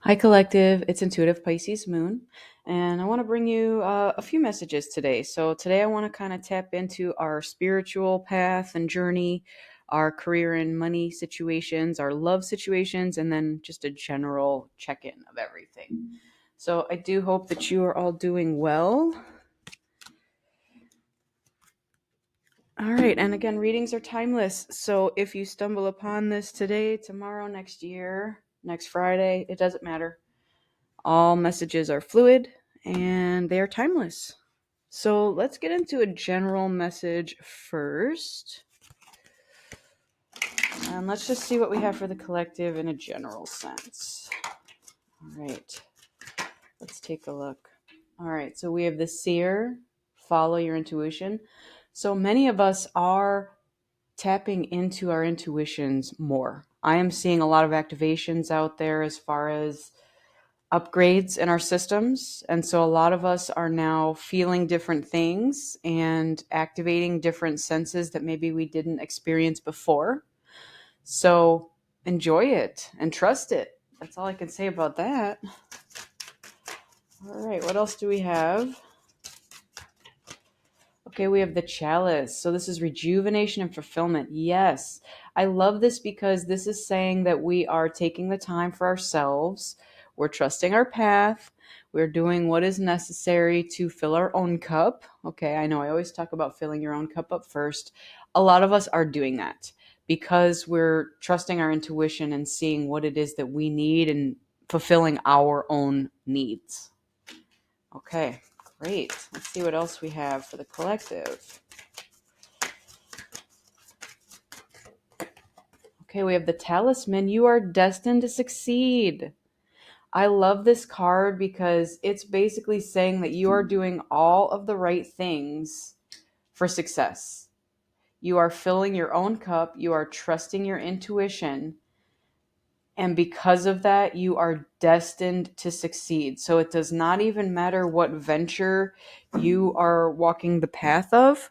Hi, Collective. It's Intuitive Pisces Moon, and I want to bring you a few messages today. So, today I want to kind of tap into our spiritual path and journey, our career and money situations, our love situations, and then just a general check in of everything. So, I do hope that you are all doing well. All right, and again, readings are timeless. So, if you stumble upon this today, tomorrow, next year, next Friday, it doesn't matter. All messages are fluid and they are timeless. So let's get into a general message first. And let's just see what we have for the collective in a general sense. All right, let's take a look. All right, so we have the seer, follow your intuition. So many of us are tapping into our intuitions more. I am seeing a lot of activations out there as far as upgrades in our systems. And so a lot of us are now feeling different things and activating different senses that maybe we didn't experience before. So enjoy it and trust it. That's all I can say about that. All right, what else do we have? Okay, we have the chalice. So this is rejuvenation and fulfillment. Yes, I love this because this is saying that we are taking the time for ourselves. We're trusting our path. We're doing what is necessary to fill our own cup. Okay, I know I always talk about filling your own cup up first. A lot of us are doing that because we're trusting our intuition and seeing what it is that we need and fulfilling our own needs. Okay, great. Let's see what else we have for the collective. Okay, we have the talisman. You are destined to succeed. I love this card because it's basically saying that you are doing all of the right things for success. You are filling your own cup. You are trusting your intuition. And because of that, you are destined to succeed. So it does not even matter what venture you are walking the path of.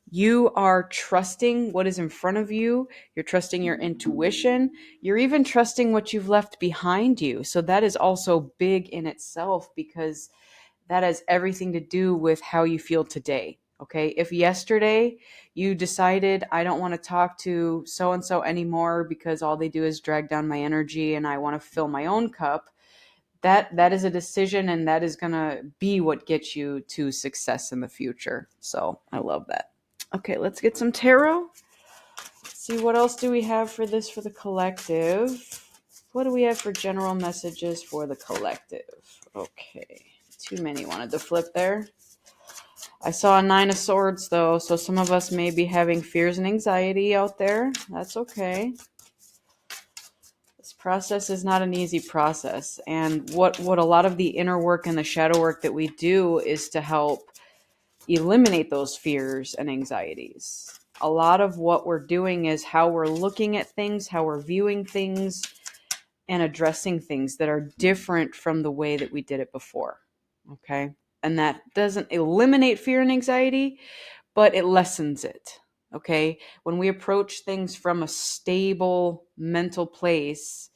You are trusting what is in front of you. You're trusting your intuition. You're even trusting what you've left behind you. So that is also big in itself because that has everything to do with how you feel today. Okay. If yesterday you decided, I don't want to talk to so and so anymore because all they do is drag down my energy and I want to fill my own cup, that is a decision and that is going to be what gets you to success in the future. So I love that. Okay, let's get some tarot. Let's see, what else do we have for this for the collective? What do we have for general messages for the collective? Okay, too many wanted to flip there. I saw a 9 of Swords though, so some of us may be having fears and anxiety out there. That's okay. This process is not an easy process. And what a lot of the inner work and the shadow work that we do is to help eliminate those fears and anxieties. A lot of what we're doing is how we're looking at things, how we're viewing things, and addressing things that are different from the way that we did it before. Okay? And that doesn't eliminate fear and anxiety, but it lessens it. Okay? When we approach things from a stable mental place,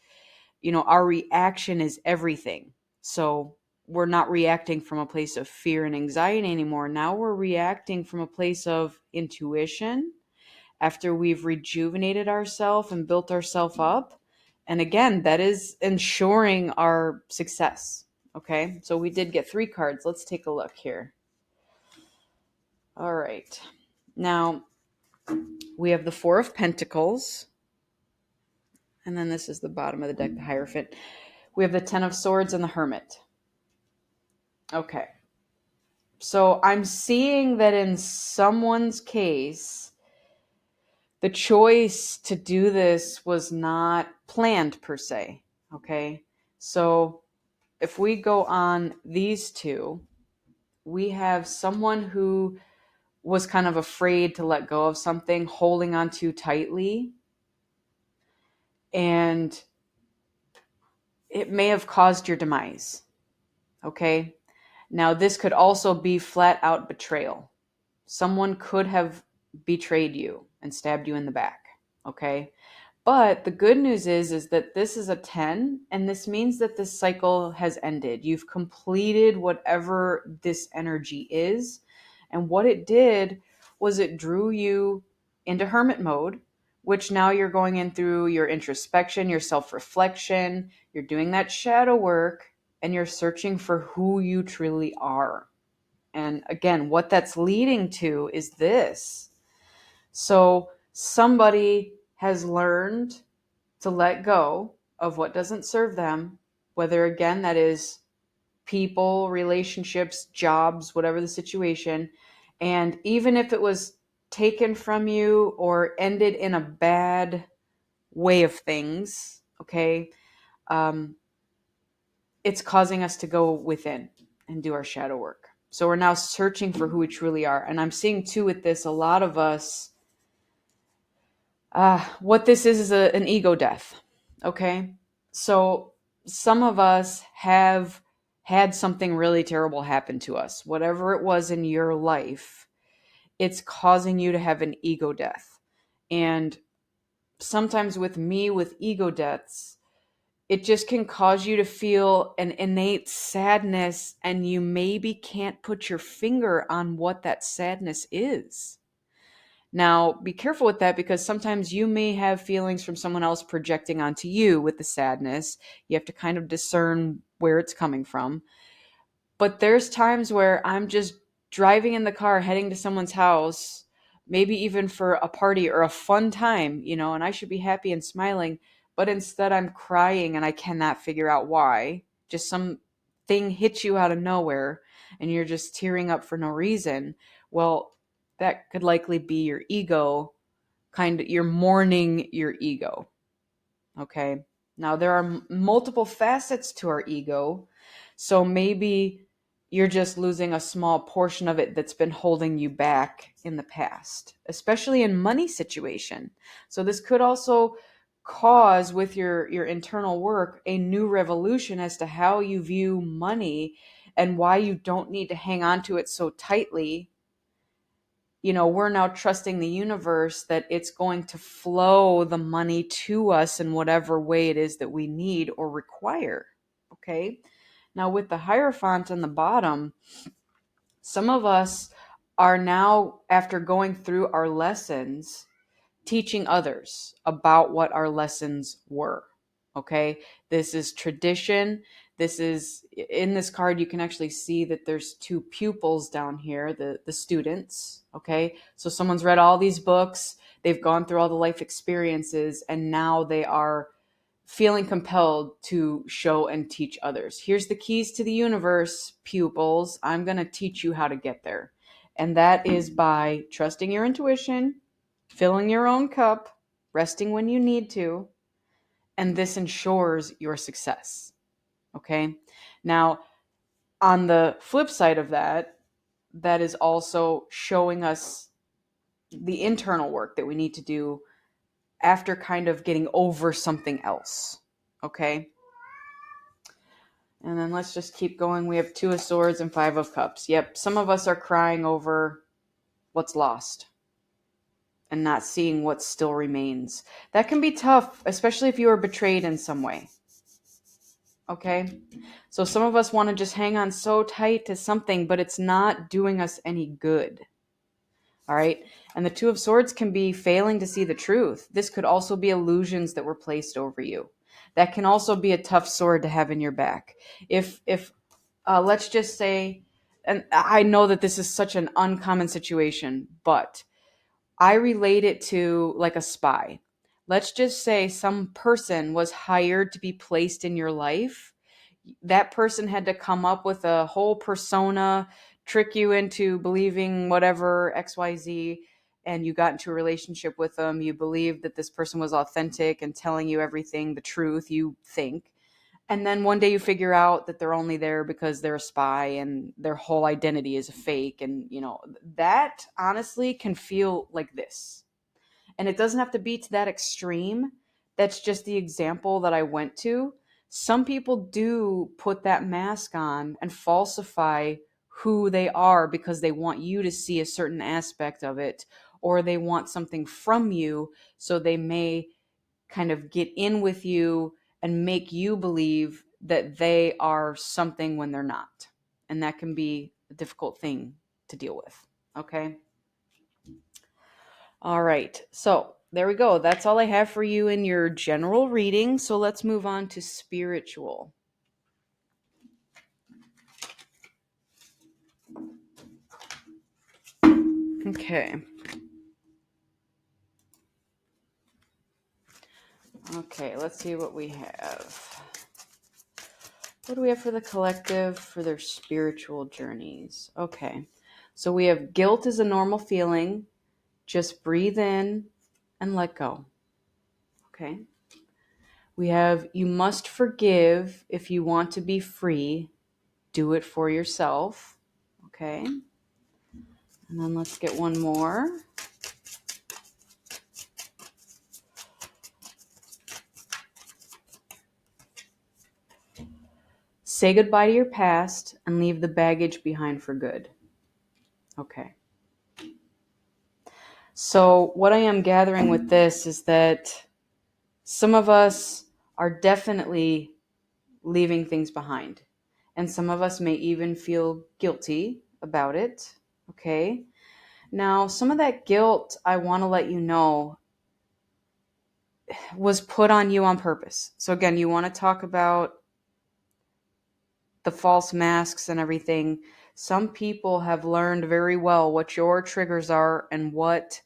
our reaction is everything. So we're not reacting from a place of fear and anxiety anymore. Now we're reacting from a place of intuition after we've rejuvenated ourselves and built ourselves up. And again, that is ensuring our success. Okay, so we did get 3 cards. Let's take a look here. All right. Now we have the Four of Pentacles. And then this is the bottom of the deck, the Hierophant. We have the 10 of Swords and the Hermit. Okay. So I'm seeing that in someone's case, the choice to do this was not planned per se. Okay. So if we go on these two, we have someone who was kind of afraid to let go of something, holding on too tightly. And it may have caused your demise. Okay. Now, this could also be flat out betrayal. Someone could have betrayed you and stabbed you in the back. Okay. But the good news is that this is a 10, and this means that this cycle has ended. You've completed whatever this energy is. And what it did was it drew you into hermit mode, which now you're going in through your introspection, your self reflection, you're doing that shadow work, and you're searching for who you truly are. And again, what that's leading to is this. So somebody has learned to let go of what doesn't serve them, whether again that is people, relationships, jobs, whatever the situation. And even if it was taken from you or ended in a bad way of things, okay, um, it's causing us to go within and do our shadow work. So we're now searching for who we truly are. And I'm seeing too with this, a lot of us, what this is an ego death. Okay. So some of us have had something really terrible happen to us, whatever it was in your life, it's causing you to have an ego death. And sometimes with me, with ego deaths, it just can cause you to feel an innate sadness, and you maybe can't put your finger on what that sadness is. Now, be careful with that because sometimes you may have feelings from someone else projecting onto you with the sadness. You have to kind of discern where it's coming from. But there's times where I'm just driving in the car heading to someone's house, maybe even for a party or a fun time, and I should be happy and smiling, but instead I'm crying and I cannot figure out why. Just some thing hits you out of nowhere and you're just tearing up for no reason. Well, that could likely be your ego, you're mourning your ego. Okay. Now, there are multiple facets to our ego. So maybe you're just losing a small portion of it that's been holding you back in the past, especially in money situation. So this could also cause with your internal work a new revolution as to how you view money and why you don't need to hang on to it so tightly. We're now trusting the universe that it's going to flow the money to us in whatever way it is that we need or require. Okay. Now, with the Hierophant on the bottom, some of us are now, after going through our lessons, teaching others about what our lessons were. Okay. This is tradition. This is in this card. You can actually see that there's two pupils down here, the students. Okay. So someone's read all these books. They've gone through all the life experiences and now they are feeling compelled to show and teach others. Here's the keys to the universe, pupils. I'm going to teach you how to get there. And that is by trusting your intuition, filling your own cup, resting when you need to, and this ensures your success. Okay? Now, on the flip side of that, that is also showing us the internal work that we need to do after kind of getting over something else. Okay? And then let's just keep going. We have Two of Swords and Five of Cups. Yep, some of us are crying over what's lost and not seeing what still remains. That can be tough, especially if you are betrayed in some way. Okay? So some of us want to just hang on so tight to something, but it's not doing us any good. All right? And the Two of Swords can be failing to see the truth. This could also be illusions that were placed over you. That can also be a tough sword to have in your back. If let's just say, and I know that this is such an uncommon situation, but I relate it to like a spy. Let's just say some person was hired to be placed in your life. That person had to come up with a whole persona, trick you into believing whatever XYZ, and you got into a relationship with them. You believed that this person was authentic and telling you everything, the truth, you think. And then one day you figure out that they're only there because they're a spy and their whole identity is a fake. And, that honestly can feel like this. And it doesn't have to be to that extreme. That's just the example that I went to. Some people do put that mask on and falsify who they are because they want you to see a certain aspect of it or they want something from you. So they may kind of get in with you and make you believe that they are something when they're not. And that can be a difficult thing to deal with. Okay. All right. So there we go. That's all I have for you in your general reading. So let's move on to spiritual. Okay. Okay, let's see what we have. What do we have for the collective for their spiritual journeys? Okay. So we have guilt is a normal feeling. Just breathe in and let go. Okay. We have you must forgive if you want to be free. Do it for yourself. Okay. And then let's get one more. Say goodbye to your past and leave the baggage behind for good. Okay. So, what I am gathering with this is that some of us are definitely leaving things behind, and some of us may even feel guilty about it. Okay. Now, some of that guilt, I want to let you know, was put on you on purpose. So, again, you want to talk about the false masks and everything. Some people have learned very well what your triggers are and what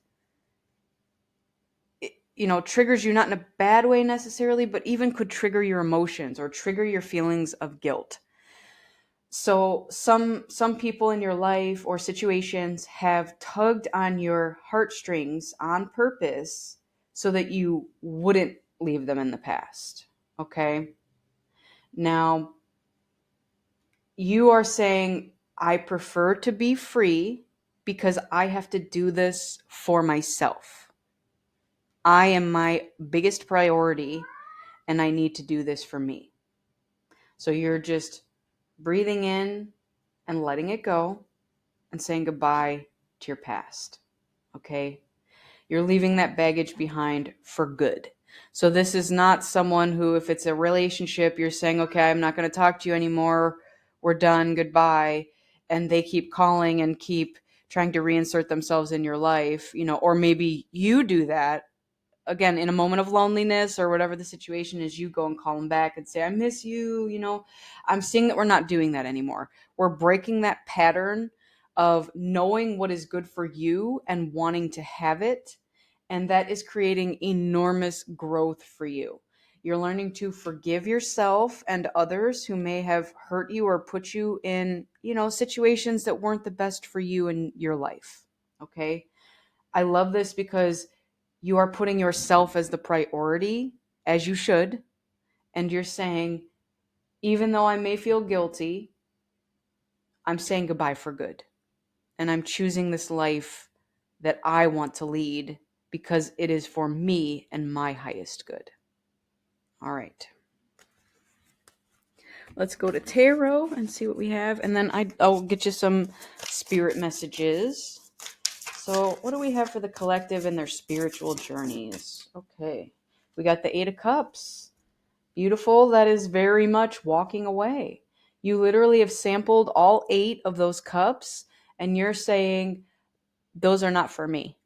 triggers you, not in a bad way necessarily, but even could trigger your emotions or trigger your feelings of guilt. So some people in your life or situations have tugged on your heartstrings on purpose so that you wouldn't leave them in the past. Okay? Now, you are saying, I prefer to be free because I have to do this for myself. I am my biggest priority and I need to do this for me. So you're just breathing in and letting it go and saying goodbye to your past. Okay? You're leaving that baggage behind for good. So this is not someone who, if it's a relationship, you're saying, okay, I'm not going to talk to you anymore. We're done. Goodbye. And they keep calling and keep trying to reinsert themselves in your life, or maybe you do that again in a moment of loneliness or whatever the situation is. You go and call them back and say, I miss you. I'm seeing that we're not doing that anymore. We're breaking that pattern of knowing what is good for you and wanting to have it, and that is creating enormous growth for you. You're learning to forgive yourself and others who may have hurt you or put you in situations that weren't the best for you in your life. Okay. I love this because you are putting yourself as the priority, as you should. And you're saying, even though I may feel guilty, I'm saying goodbye for good. And I'm choosing this life that I want to lead because it is for me and my highest good. All right. Let's go to tarot and see what we have. And then I'll get you some spirit messages. So what do we have for the collective and their spiritual journeys? Okay. We got the 8 of Cups. Beautiful. That is very much walking away. You literally have sampled all 8 of those cups and you're saying, those are not for me.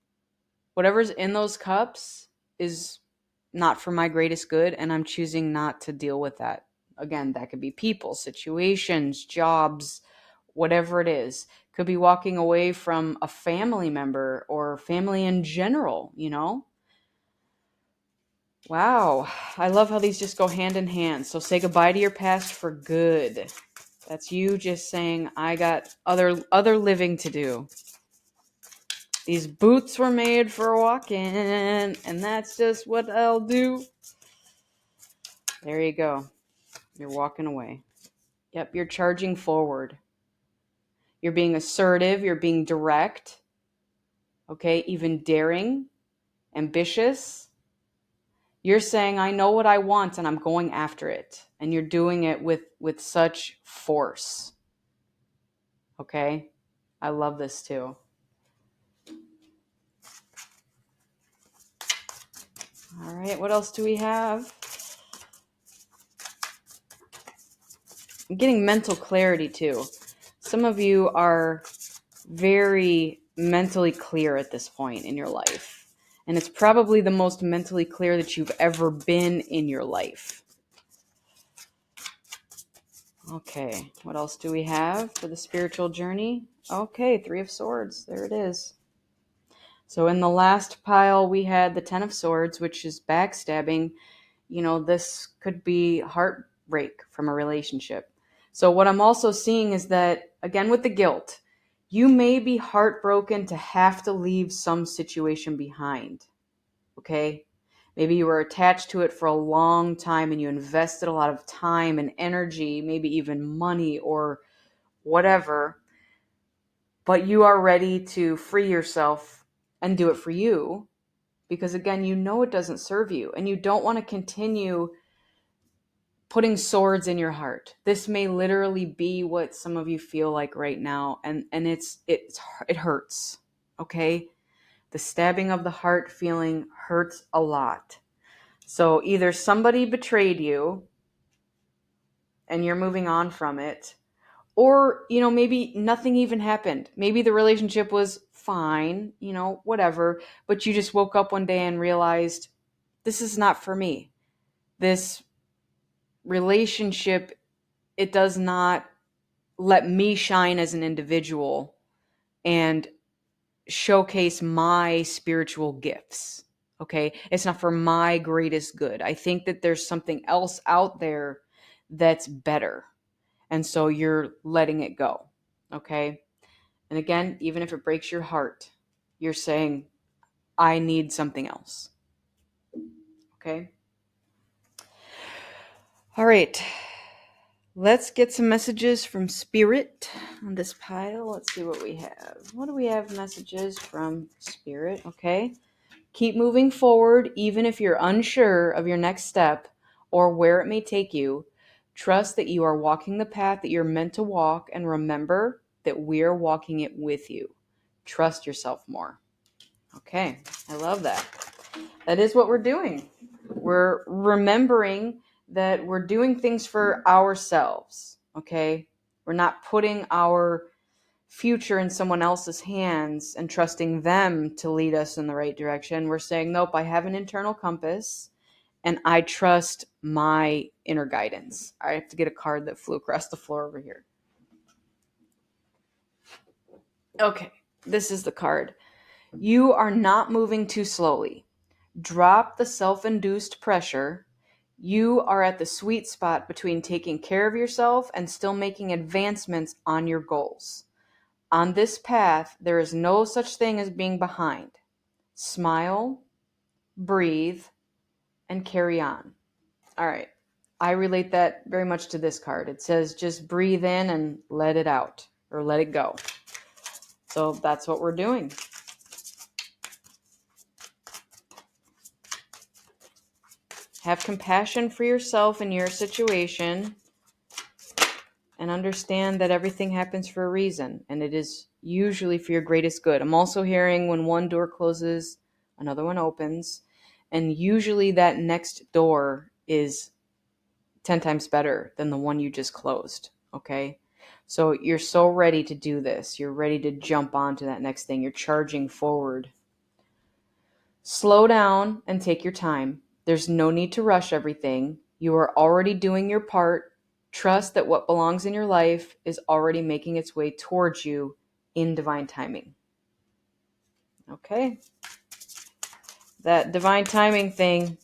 Whatever's in those cups is not for my greatest good, and I'm choosing not to deal with that. Again, that could be people, situations, jobs, whatever it is. Could be walking away from a family member or family in general. Wow. I love how these just go hand in hand. So say goodbye to your past for good. That's you just saying, I got other living to do. These boots were made for walking, and that's just what I'll do. There you go. You're walking away. Yep, you're charging forward. You're being assertive, you're being direct, okay, even daring, ambitious. You're saying, I know what I want and I'm going after it. And you're doing it with such force. Okay? I love this too. All right, what else do we have? I'm getting mental clarity too. Some of you are very mentally clear at this point in your life. And it's probably the most mentally clear that you've ever been in your life. Okay, what else do we have for the spiritual journey? Okay, Three of Swords. There it is. So in the last pile, we had the Ten of Swords, which is backstabbing. You know, this could be heartbreak from a relationship. So what I'm also seeing is that, again, with the guilt, you may be heartbroken to have to leave some situation behind. Okay? Maybe you were attached to it for a long time and you invested a lot of time and energy, maybe even money or whatever, but you are ready to free yourself and do it for you because, again, you know it doesn't serve you and you don't want to continue putting swords in your heart. This may literally be what some of you feel like right now, and it hurts. Okay? The stabbing of the heart feeling hurts a lot. So either somebody betrayed you and you're moving on from it, or, maybe nothing even happened. Maybe the relationship was fine, whatever, but you just woke up one day and realized this is not for me. This relationship, it does not let me shine as an individual and showcase my spiritual gifts. Okay? It's not for my greatest good. I think that there's something else out there that's better. And so you're letting it go. Okay? And again, even if it breaks your heart, you're saying, I need something else. Okay? All right. Let's get some messages from Spirit on this pile. Let's see what we have. What do we have messages from Spirit? Okay. Keep moving forward, even if you're unsure of your next step or where it may take you. Trust that you are walking the path that you're meant to walk, and remember that we're walking it with you. Trust yourself more. Okay, I love that. That is what we're doing. We're remembering that we're doing things for ourselves. Okay, we're not putting our future in someone else's hands and trusting them to lead us in the right direction. We're saying, nope, I have an internal compass and I trust my inner guidance. I have to get a card that flew across the floor over here. Okay, this is the card. You are not moving too slowly. Drop the self-induced pressure. You are at the sweet spot between taking care of yourself and still making advancements on your goals. On this path, there is no such thing as being behind. Smile, breathe, and carry on. All right. I relate that very much to this card. It says just breathe in and let it out, or let it go. So that's what we're doing. Have compassion for yourself and your situation, and understand that everything happens for a reason, and it is usually for your greatest good. I'm also hearing when one door closes, another one opens, and usually that next door is 10 times better than the one you just closed. Okay? So you're so ready to do this. You're ready to jump onto that next thing. You're charging forward. Slow down and take your time. There's no need to rush everything. You are already doing your part. Trust that what belongs in your life is already making its way towards you in divine timing. Okay? That divine timing thing,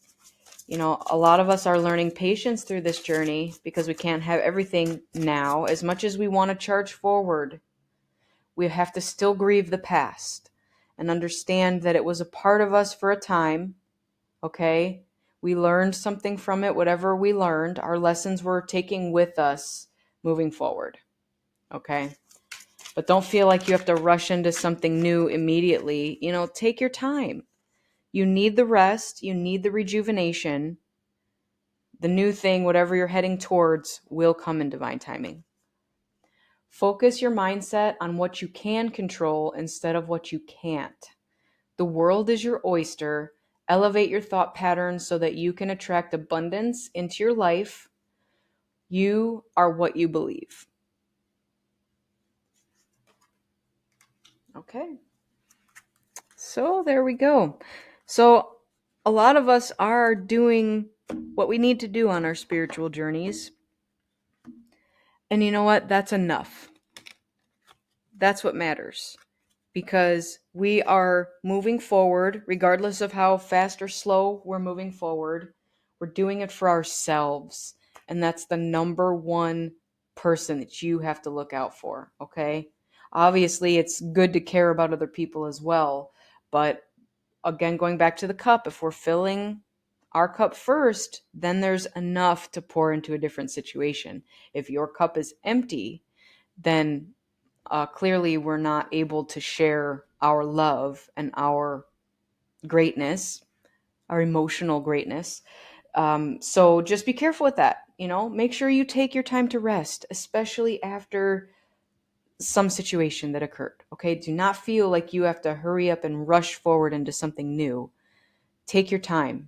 a lot of us are learning patience through this journey because we can't have everything now. As much as we want to charge forward, we have to still grieve the past and understand that it was a part of us for a time. Okay? We learned something from it, whatever we learned, our lessons we're taking with us moving forward. Okay? But don't feel like you have to rush into something new immediately. Take your time. You need the rest, you need the rejuvenation. The new thing, whatever you're heading towards, will come in divine timing. Focus your mindset on what you can control instead of what you can't. The world is your oyster, Elevate your thought patterns so that you can attract abundance into your life. You are what you believe. Okay. So there we go. So a lot of us are doing what we need to do on our spiritual journeys. And you know what? That's enough. That's what matters. Because we are moving forward, regardless of how fast or slow we're moving forward. We're doing it for ourselves. And that's the number one person that you have to look out for, okay? Obviously, it's good to care about other people as well. But again, going back to the cup, if we're filling our cup first, then there's enough to pour into a different situation. If your cup is empty, then clearly we're not able to share our love and our greatness, our emotional greatness. So just be careful with that. Make sure you take your time to rest, especially after some situation that occurred. Okay, do not feel like you have to hurry up and rush forward into something new. Take your time.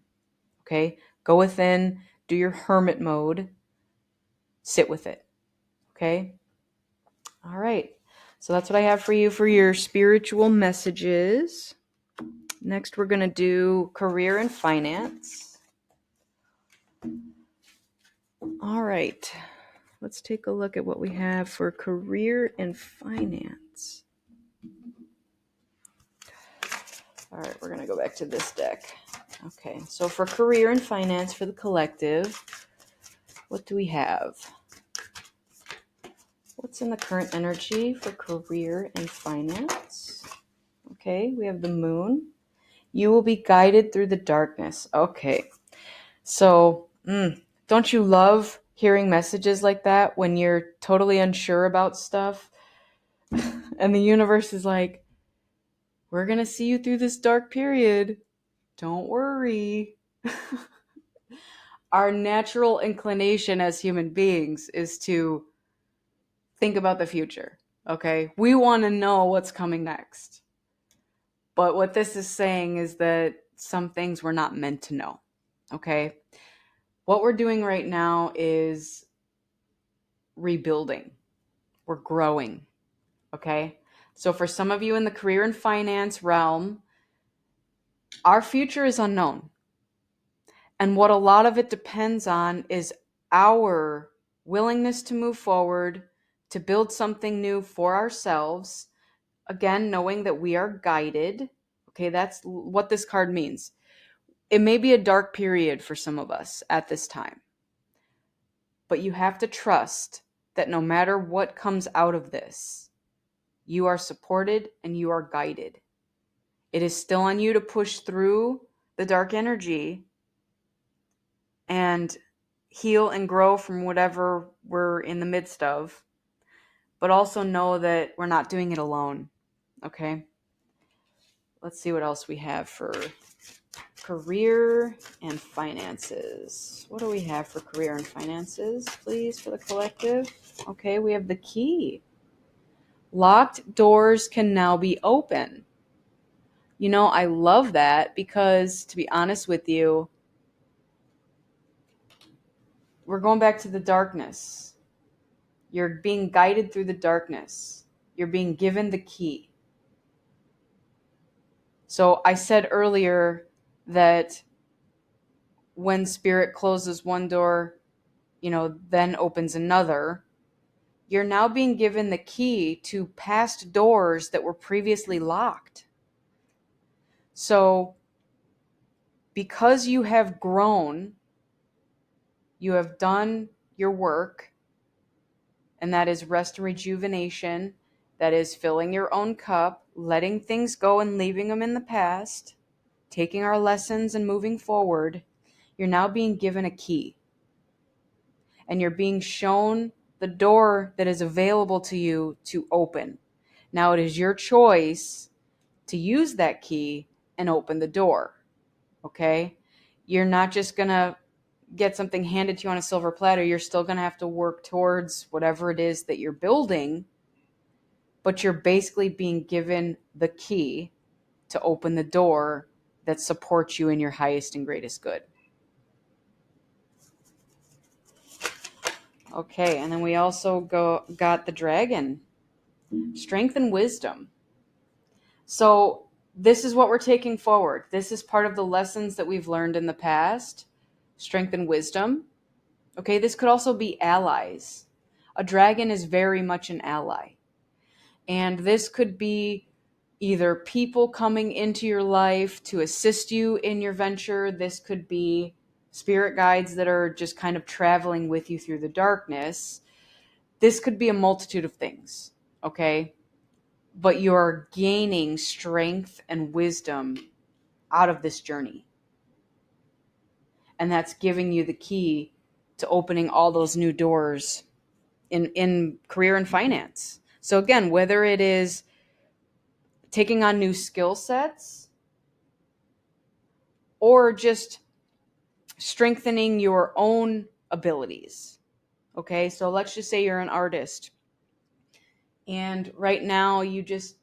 Okay, go within, do your hermit mode, sit with it. Okay, all right. So that's what I have for you for your spiritual messages. Next, we're going to do career and finance. All right. Let's take a look at what we have for career and finance. All right, we're going to go back to this deck. Okay, so for career and finance for the collective, what do we have? What's in the current energy for career and finance? Okay, we have the moon. You will be guided through the darkness. Okay, so don't you love hearing messages like that when you're totally unsure about stuff? And the universe is like, we're going to see you through this dark period. Don't worry. Our natural inclination as human beings is to think about the future. Okay, we want to know what's coming next. But what this is saying is that some things we're not meant to know. Okay, what we're doing right now is rebuilding. We're growing. Okay, so for some of you in the career and finance realm, our future is unknown. And what a lot of it depends on is our willingness to move forward, to build something new for ourselves. Again, knowing that we are guided. Okay, that's what this card means. It may be a dark period for some of us at this time, but you have to trust that no matter what comes out of this, you are supported and you are guided. It is still on you to push through the dark energy and heal and grow from whatever we're in the midst of, but also know that we're not doing it alone. Okay? Let's see what else we have for career and finances. What do we have for career and finances, please, for the collective? Okay, we have the key. Locked doors can now be open. I love that because, to be honest with you, we're going back to the darkness. You're being guided through the darkness. You're being given the key. So I said earlier that when spirit closes one door, then opens another. You're now being given the key to past doors that were previously locked. So because you have grown, you have done your work, and that is rest and rejuvenation. That is filling your own cup, letting things go and leaving them in the past, taking our lessons and moving forward. You're now being given a key. And you're being shown the door that is available to you to open. Now it is your choice to use that key and open the door. Okay? You're not just going to get something handed to you on a silver platter. You're still going to have to work towards whatever it is that you're building, but you're basically being given the key to open the door that supports you in your highest and greatest good. Okay, and then we also got the dragon, strength and wisdom. So this is what we're taking forward. This is part of the lessons that we've learned in the past, strength and wisdom. Okay, this could also be allies. A dragon is very much an ally. And this could be either people coming into your life to assist you in your venture. This could be spirit guides that are just kind of traveling with you through the darkness. This could be a multitude of things, okay? But you're gaining strength and wisdom out of this journey. And that's giving you the key to opening all those new doors in career and finance. So again, whether it is taking on new skill sets or just strengthening your own abilities. Okay, so let's just say you're an artist and right now you just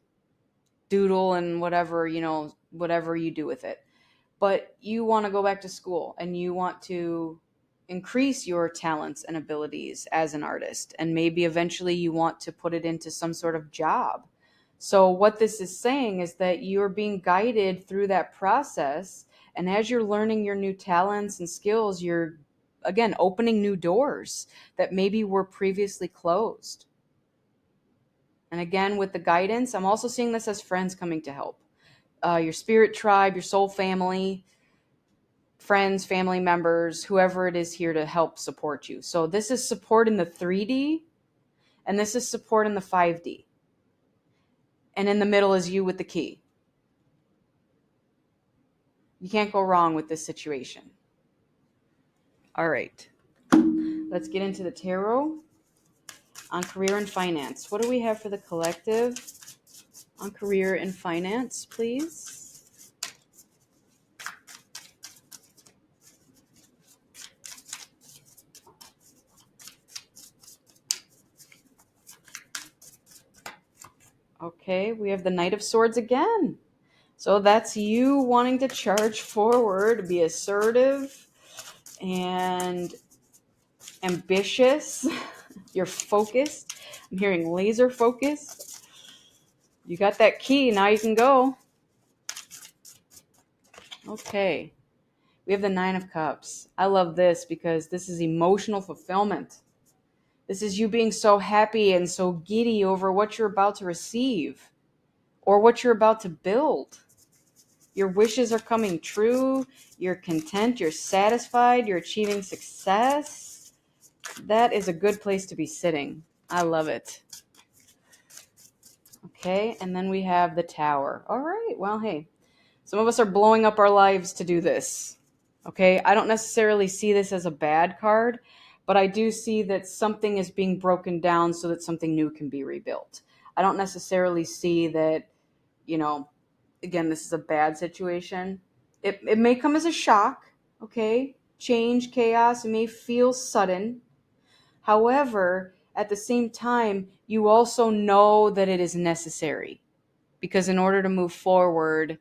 doodle and whatever, whatever you do with it. But you want to go back to school and you want to increase your talents and abilities as an artist. And maybe eventually you want to put it into some sort of job. So, what this is saying is that you're being guided through that process. And as you're learning your new talents and skills, you're, again, opening new doors that maybe were previously closed. And again, with the guidance, I'm also seeing this as friends coming to help. Your spirit tribe, your soul family, friends, family members, whoever it is here to help support you. So this is support in the 3D and this is support in the 5D. And in the middle is you with the key. You can't go wrong with this situation. All right. Let's get into the tarot on career and finance. What do we have for the collective on career and finance, please? Okay, we have the Knight of Swords again. So that's you wanting to charge forward, be assertive and ambitious. You're focused. I'm hearing laser focused. You got that key. Now you can go. Okay. We have the Nine of Cups. I love this because this is emotional fulfillment. This is you being so happy and so giddy over what you're about to receive or what you're about to build. Your wishes are coming true. You're content. You're satisfied. You're achieving success. That is a good place to be sitting. I love it. Okay, and then we have the Tower. All right, well, hey, some of us are blowing up our lives to do this. Okay, I don't necessarily see this as a bad card, but I do see that something is being broken down so that something new can be rebuilt. I don't necessarily see that, again, this is a bad situation. It may come as a shock, okay? Change, chaos, it may feel sudden. However, at the same time, you also know that it is necessary because in order to move forward,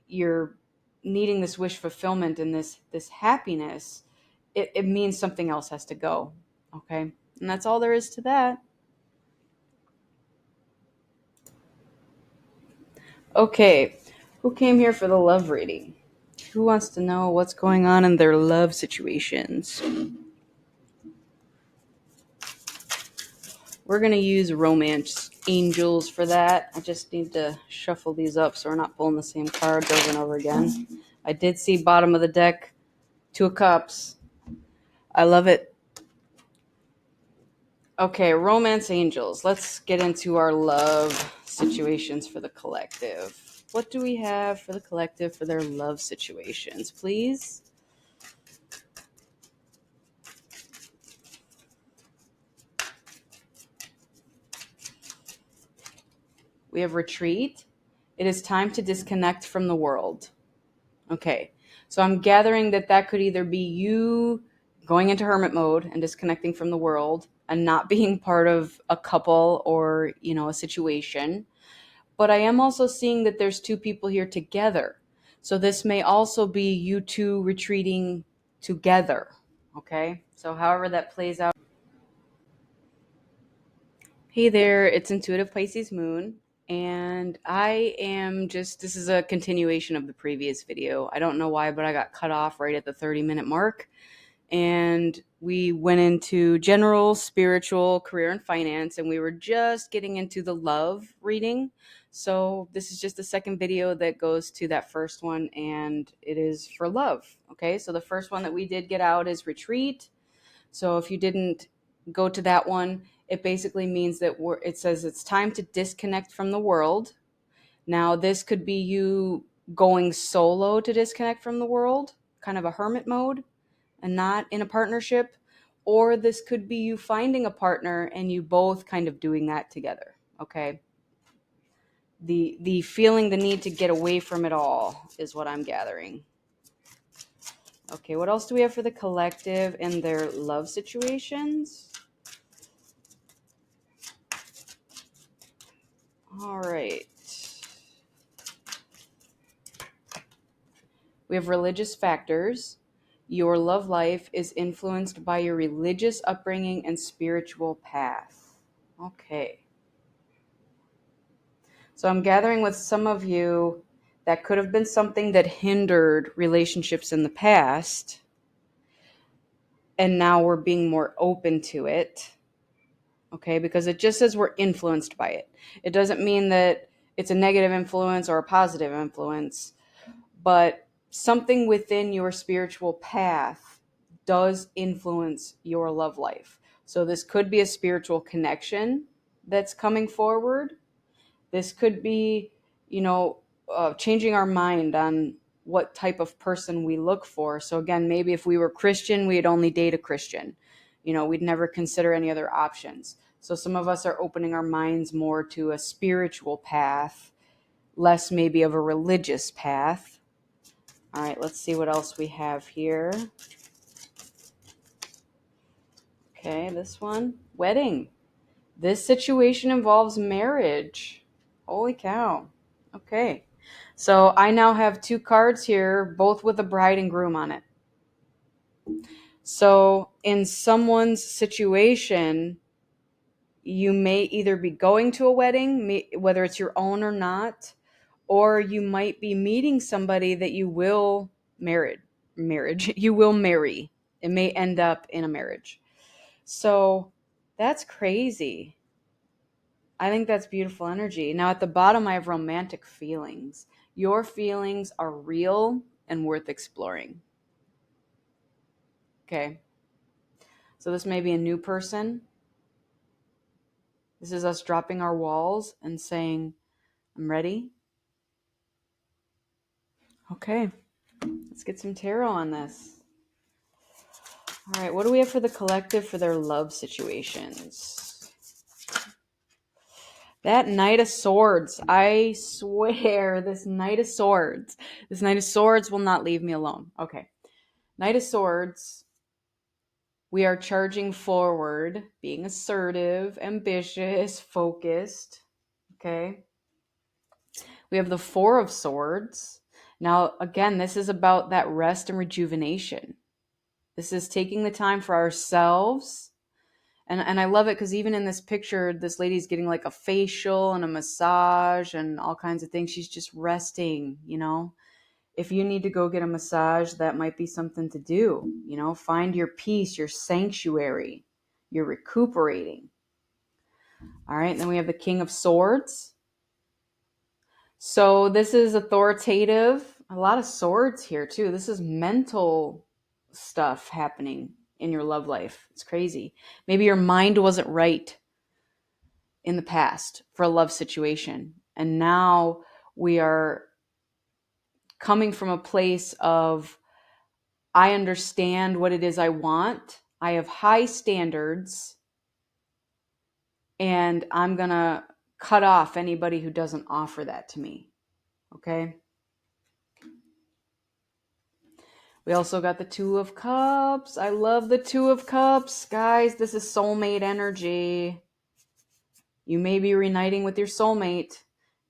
you're needing this wish fulfillment and this happiness. It means something else has to go, okay? And that's all there is to that. Okay, who came here for the love reading? Who wants to know what's going on in their love situations? We're going to use Romance Angels for that. I just need to shuffle these up so we're not pulling the same cards over and over again. I did see bottom of the deck, Two of Cups. I love it. Okay, Romance Angels. Let's get into our love situations for the collective. What do we have for the collective for their love situations, please? We have Retreat. It is time to disconnect from the world. Okay, so I'm gathering that could either be you going into hermit mode and disconnecting from the world and not being part of a couple or, a situation. But I am also seeing that there's two people here together. So this may also be you two retreating together. Okay. So however that plays out. Hey there, it's Intuitive Pisces Moon. And I am just, this is a continuation of the previous video. I don't know why, but I got cut off right at the 30-minute mark. And we went into general, spiritual, career, and finance. And we were just getting into the love reading. So this is just the second video that goes to that first one. And it is for love. Okay, so the first one that we did get out is retreat. So if you didn't go to that one, it basically means that it says it's time to disconnect from the world. Now, this could be you going solo to disconnect from the world, kind of a hermit mode, and not in a partnership. Or this could be you finding a partner and you both kind of doing that together. Okay. The feeling the need to get away from it all is what I'm gathering. Okay, what else do we have for the collective and their love situations? All right. We have religious factors. Your love life is influenced by your religious upbringing and spiritual path. Okay. So I'm gathering with some of you that could have been something that hindered relationships in the past. And now we're being more open to it. Okay, because it just says we're influenced by it. It doesn't mean that it's a negative influence or a positive influence, but something within your spiritual path does influence your love life. So this could be a spiritual connection that's coming forward. This could be, changing our mind on what type of person we look for. So again, maybe if we were Christian, we'd only date a Christian. We'd never consider any other options. So some of us are opening our minds more to a spiritual path, less maybe of a religious path. All right, let's see what else we have here. Okay, this one, wedding. This situation involves marriage. Holy cow. Okay. So I now have two cards here, both with a bride and groom on it. So in someone's situation, you may either be going to a wedding, whether it's your own or not, or you might be meeting somebody that you will you will marry. It may end up in a marriage. So that's crazy. I think that's beautiful energy. Now at the bottom, I have romantic feelings. Your feelings are real and worth exploring. Okay. So this may be a new person. This is us dropping our walls and saying, I'm ready. Okay. Let's get some tarot on this. All right. What do we have for the collective for their love situations? That Knight of Swords. I swear, this Knight of Swords will not leave me alone. Okay. Knight of Swords. We are charging forward, being assertive, ambitious, focused. Okay. We have the Four of Swords. Now, again, this is about that rest and rejuvenation. This is taking the time for ourselves. And I love it because even in this picture, this lady's getting like a facial and a massage and all kinds of things. She's just resting, If you need to go get a massage, that might be something to do. Find your peace, your sanctuary. You're recuperating. All right. Then we have the King of Swords. So this is authoritative. A lot of swords here too. This is mental stuff happening in your love life. It's crazy. Maybe your mind wasn't right in the past for a love situation. And now we are coming from a place of, I understand what it is I want. I have high standards and I'm going to cut off anybody who doesn't offer that to me. Okay? We also got the Two of Cups. I love the Two of Cups. Guys, this is soulmate energy. You may be reuniting with your soulmate.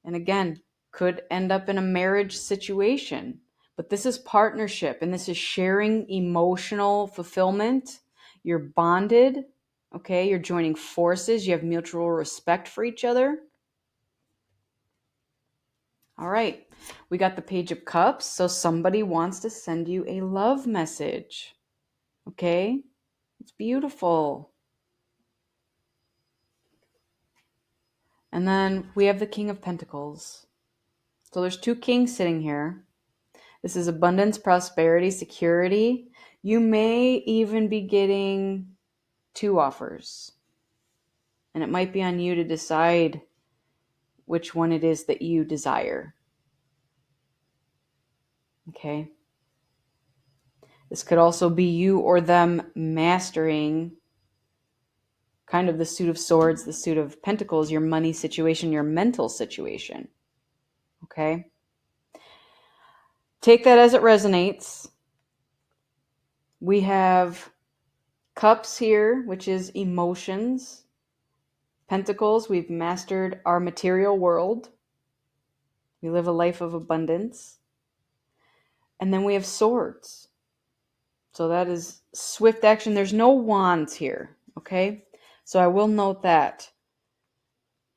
And again, could end up in a marriage situation. But this is partnership, and this is sharing emotional fulfillment. You're bonded, okay? You're joining forces. You have mutual respect for each other. All right, we got the Page of Cups. So somebody wants to send you a love message, okay? It's beautiful. And then we have the King of Pentacles. So there's two kings sitting here. This is abundance, prosperity, security. You may even be getting two offers. And it might be on you to decide which one it is that you desire. Okay? This could also be you or them mastering kind of the Suit of Swords, the Suit of Pentacles, your money situation, your mental situation. Okay? Take that as it resonates. We have Cups here, which is emotions. Pentacles, we've mastered our material world. We live a life of abundance. And then we have Swords. So that is swift action. There's no wands here, okay? So I will note that.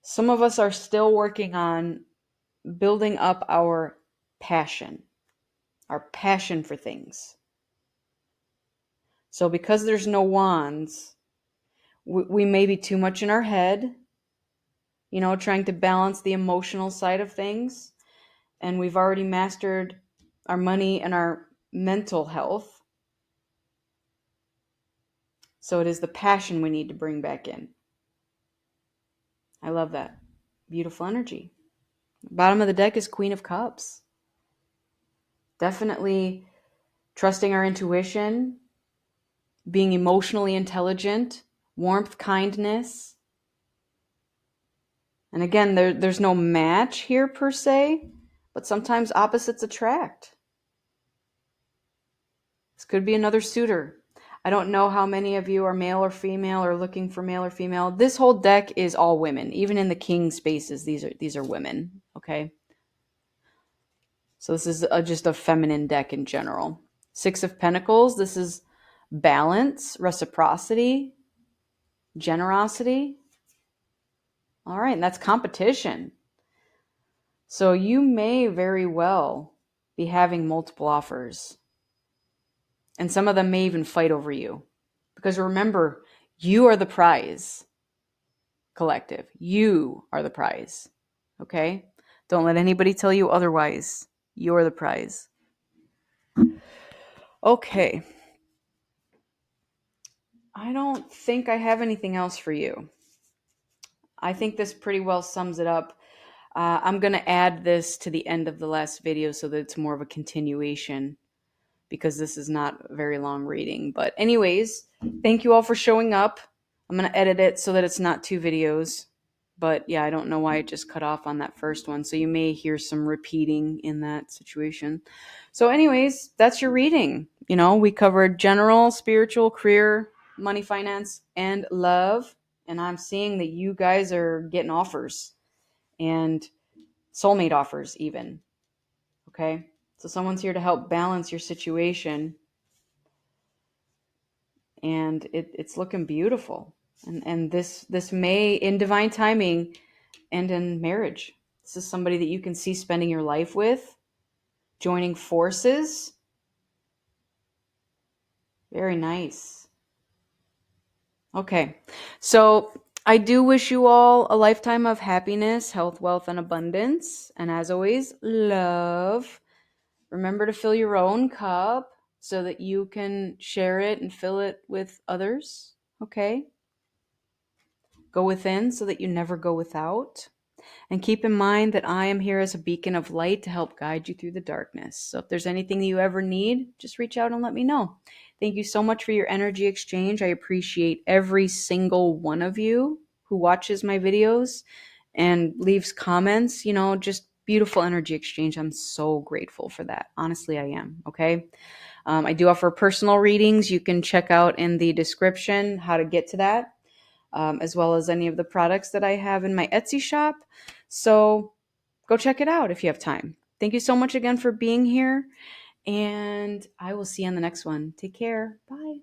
Some of us are still working on building up our passion for things. So because there's no wands, we may be too much in our head, trying to balance the emotional side of things. And we've already mastered our money and our mental health. So it is the passion we need to bring back in. I love that. Beautiful energy. Bottom of the deck is Queen of Cups. Definitely trusting our intuition, being emotionally intelligent, warmth, kindness. And again, there's no match here per se, but sometimes opposites attract. This could be another suitor. I don't know how many of you are male or female or looking for male or female. This whole deck is all women. Even in the king spaces, these are women, okay? So this is just a feminine deck in general. Six of Pentacles, this is balance, reciprocity, generosity. All right, and that's competition. So you may very well be having multiple offers. And some of them may even fight over you. Because remember, you are the prize, collective. You are the prize. Okay? Don't let anybody tell you otherwise. You're the prize. Okay. I don't think I have anything else for you. I think this pretty well sums it up. I'm going to add this to the end of the last video so that it's more of a continuation, because this is not very long reading. But anyways, thank you all for showing up. I'm going to edit it so that it's not two videos. But yeah, I don't know why it just cut off on that first one. So you may hear some repeating in that situation. So anyways, that's your reading. We covered general, spiritual, career, money, finance, and love. And I'm seeing that you guys are getting offers and soulmate offers even. Okay? So someone's here to help balance your situation. And it's looking beautiful. And this may, in divine timing, end in marriage. This is somebody that you can see spending your life with, joining forces. Very nice. Okay, so I do wish you all a lifetime of happiness, health, wealth, and abundance. And as always, love. Remember to fill your own cup so that you can share it and fill it with others. Okay? Go within so that you never go without. And keep in mind that I am here as a beacon of light to help guide you through the darkness. So if there's anything that you ever need, just reach out and let me know. Thank you so much for your energy exchange. I appreciate every single one of you who watches my videos and leaves comments. Just beautiful energy exchange. I'm so grateful for that. Honestly, I am. Okay. I do offer personal readings. You can check out in the description how to get to that. As well as any of the products that I have in my Etsy shop. So go check it out if you have time. Thank you so much again for being here. And I will see you on the next one. Take care. Bye.